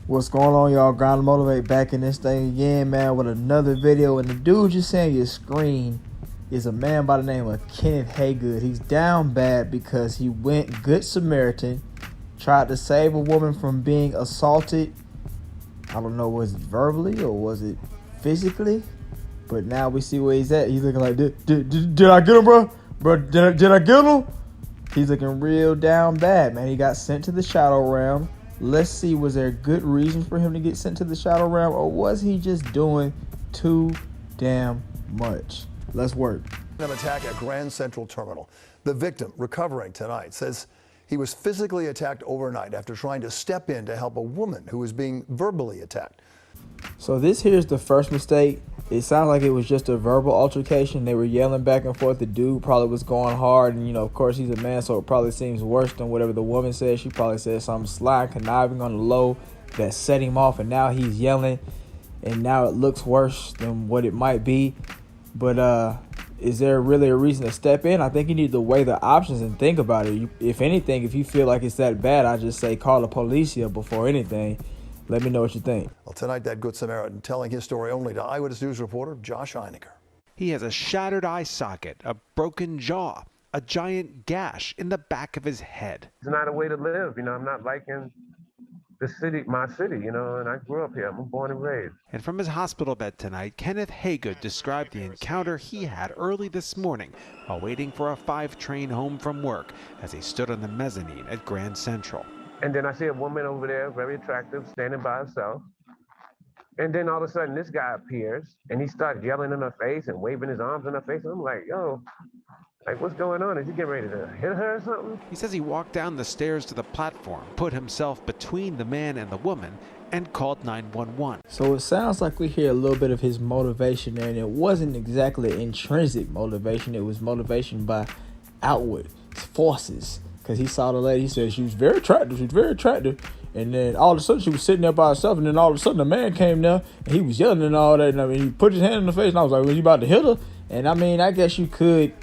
What's going on, y'all? Grind to Motivate back in this thing again, man, with another video. And the dude you're seeing your screen is a man by the name of Kenneth Haygood. He's down bad because he went Good Samaritan, tried to save a woman from being assaulted. I don't know, was it verbally or was it physically? But now we see where he's at. He's looking like, did I get him, bro? Did I get him? He's looking real down bad, man. He got sent to the shadow realm. Let's see, was there good reasons for him to get sent to the shadow realm, or was he just doing too damn much? Let's work. An attack at Grand Central Terminal. The victim, recovering tonight, says he was physically attacked overnight after trying to step in to help a woman who was being verbally attacked. So this here's the first mistake. It sounds like it was just a verbal altercation. They were yelling back and forth. The dude probably was going hard, and of course he's a man, so it probably seems worse than whatever the woman said. She probably said something sly, conniving on the low that set him off, and now he's yelling, and now it looks worse than what it might be. But is there really a reason to step in? I think you need to weigh the options and think about it. If anything, if you feel like it's that bad, I just say call the police before anything. Let me know what you think. Well, tonight, that Good Samaritan telling his story only to Eyewitness News reporter Josh Einiger. He has a shattered eye socket, a broken jaw, a giant gash in the back of his head. It's not a way to live. I'm not liking the city, my city, and I grew up here. I'm born and raised. And from his hospital bed tonight, Kenneth Haygood described the encounter he had early this morning while waiting for a 5 train home from work as he stood on the mezzanine at Grand Central. And then I see a woman over there, very attractive, standing by herself. And then all of a sudden, this guy appears, and he starts yelling in her face and waving his arms in her face. And I'm like, yo, what's going on? Is he getting ready to hit her or something? He says he walked down the stairs to the platform, put himself between the man and the woman, and called 911. So it sounds like we hear a little bit of his motivation there, and it wasn't exactly intrinsic motivation. It was motivation by outward forces. Because he saw the lady, he said she was very attractive, and then all of a sudden she was sitting there by herself, and then all of a sudden the man came there, and he was yelling and all that, and he put his hand in the face, and I was like, was you about to hit her? And I guess you could,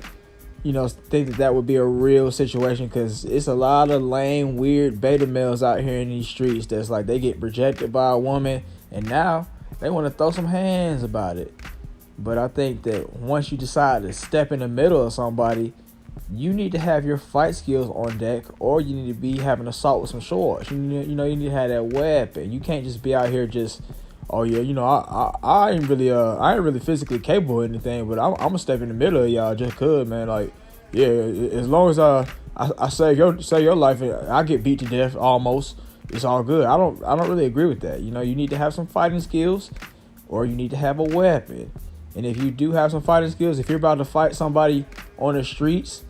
think that would be a real situation, because it's a lot of lame, weird beta males out here in these streets that's like, they get rejected by a woman, and now they want to throw some hands about it. But I think that once you decide to step in the middle of somebody, you need to have your fight skills on deck, or you need to be having assault with some shorts. You need to have that weapon. You can't just be out here just, oh yeah, I ain't really physically capable of anything, but I'm gonna step in the middle of y'all just cause, man. Like, yeah, as long as I save your life, I get beat to death almost, it's all good. I don't really agree with that. You need to have some fighting skills, or you need to have a weapon. And if you do have some fighting skills, if you're about to fight somebody on the streets,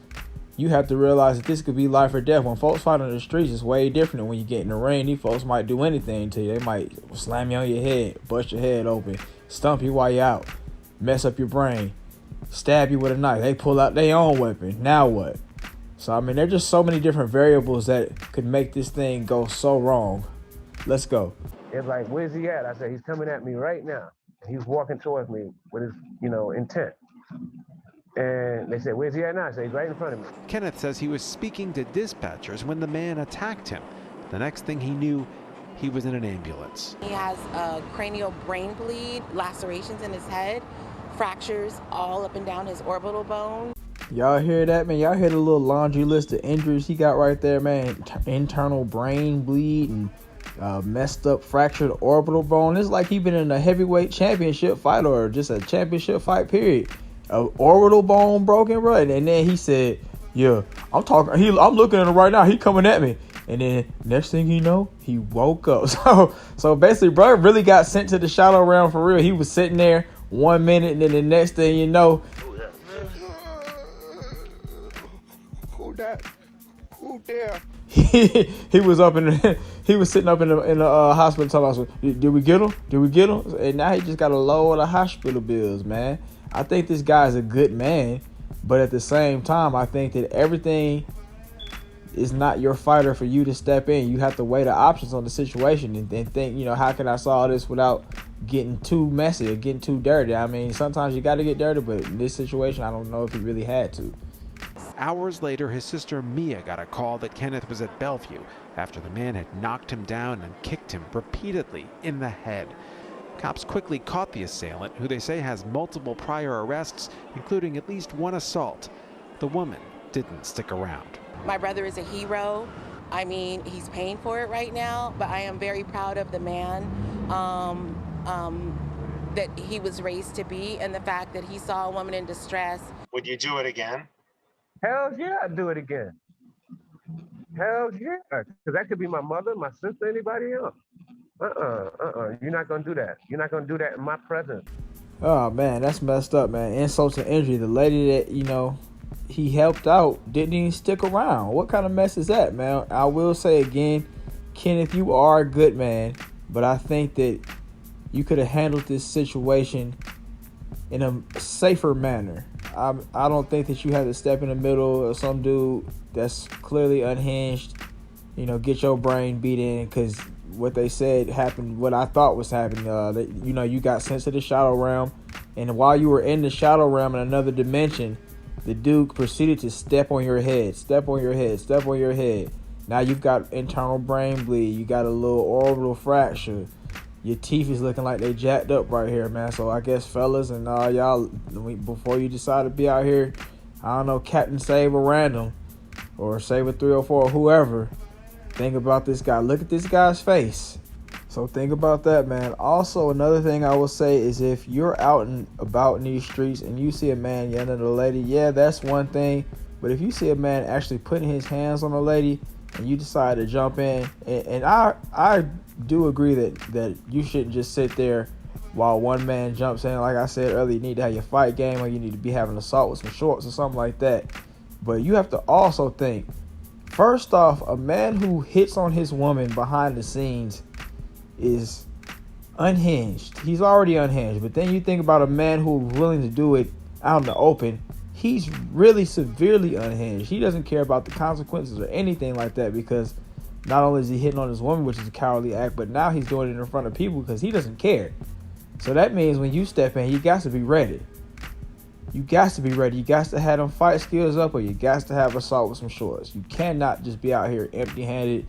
you have to realize that this could be life or death. When folks fight on the streets, it's way different than when you get in the ring. These folks might do anything to you. They might slam you on your head, bust your head open, stump you while you're out, mess up your brain, stab you with a knife. They pull out their own weapon. Now what? So, there's just so many different variables that could make this thing go so wrong. Let's go. It's like, where's he at? I said, he's coming at me right now. And he's walking towards me with his, intent. And they said, where's he at now? I said, he's right in front of me. Kenneth says he was speaking to dispatchers when the man attacked him. The next thing he knew, he was in an ambulance. He has a cranial brain bleed, lacerations in his head, fractures all up and down his orbital bone. Y'all hear that, man? Y'all hear the little laundry list of injuries he got right there, man? Internal brain bleed and messed up fractured orbital bone. It's like he been in a heavyweight championship fight, or just a championship fight, period. Orbital bone broken, right? And then he said, yeah, I'm looking at him right now. He coming at me. And then next thing you know, he woke up. So basically, bro really got sent to the shadow realm for real. He was sitting there 1 minute, and then the next thing you know, who there? He was sitting up in the hospital talking about, did we get him? And now he just got a load of hospital bills, man. I think this guy's a good man, but at the same time, I think that everything is not your fighter for you to step in. You have to weigh the options on the situation and think, how can I solve this without getting too messy or getting too dirty? Sometimes you got to get dirty, but in this situation, I don't know if he really had to. Hours later, his sister Mia got a call that Kenneth was at Bellevue. after the man had knocked him down and kicked him repeatedly in the head. Cops quickly caught the assailant, who they say has multiple prior arrests, including at least one assault. The woman didn't stick around. My brother is a hero. I mean, he's paying for it right now, but I am very proud of the man that he was raised to be, and the fact that he saw a woman in distress. Would you do it again? Hell yeah, I'd do it again. Hell yeah, because that could be my mother, my sister, anybody else. You're not gonna do that. You're not gonna do that in my presence. Oh man, that's messed up, man. Insult to injury. The lady that, you know, he helped out didn't even stick around. What kind of mess is that, man? I will say again, Kenneth, you are a good man, but I think that you could have handled this situation in a safer manner. I don't think that you had to step in the middle of some dude that's clearly unhinged, you know, get your brain beat in, because what they said happened, what I thought was happening, you know, you got sent to the shadow realm, and while you were in the shadow realm in another dimension, the dude proceeded to step on your head, step on your head, step on your head. Now you've got internal brain bleed, you got a little orbital fracture, your teeth is looking like they jacked up right here, man. So I guess fellas and y'all, before you decide to be out here, I don't know, Captain Save a Random or Save a 304 or whoever, think about this guy. Look at this guy's face. So think about that, man. Also, another thing I will say is if you're out and about in these streets and you see a man yelling at a lady, yeah, that's one thing. But if you see a man actually putting his hands on a lady and you decide to jump in, and I do agree that you shouldn't just sit there while one man jumps in. Like I said earlier, you need to have your fight game, or you need to be having assault with some shorts or something like that. But you have to also think, first off, a man who hits on his woman behind the scenes is unhinged. He's already unhinged. But then you think about a man who's willing to do it out in the open. He's really severely unhinged. He doesn't care about the consequences or anything like that, because not only is he hitting on his woman, which is a cowardly act, but now he's doing it in front of people because he doesn't care. So that means when you step in, you got to be ready. You got to be ready. You got to have them fight skills up, or you got to have assault with some shorts. You cannot just be out here empty-handed.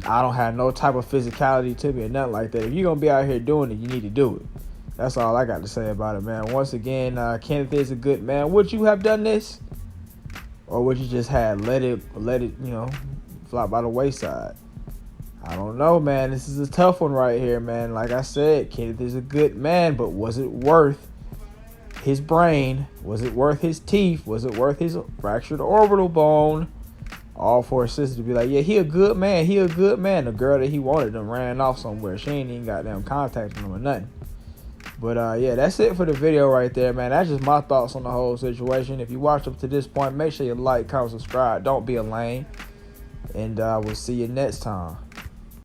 I don't have no type of physicality to me or nothing like that. If you're going to be out here doing it, you need to do it. That's all I got to say about it, man. Once again, Kenneth is a good man. Would you have done this? Or would you just have let it, you know, fly by the wayside? I don't know, man. This is a tough one right here, man. Like I said, Kenneth is a good man, but was it worth his brain? Was it worth his teeth? Was it worth his fractured orbital bone? All for his sister to be like, yeah, he a good man. He a good man. The girl that he wanted them ran off somewhere. She ain't even got them contacting him or nothing. But yeah, that's it for the video right there, man. That's just my thoughts on the whole situation. If you watch up to this point, make sure you like, comment, subscribe. Don't be a lame. And we'll see you next time.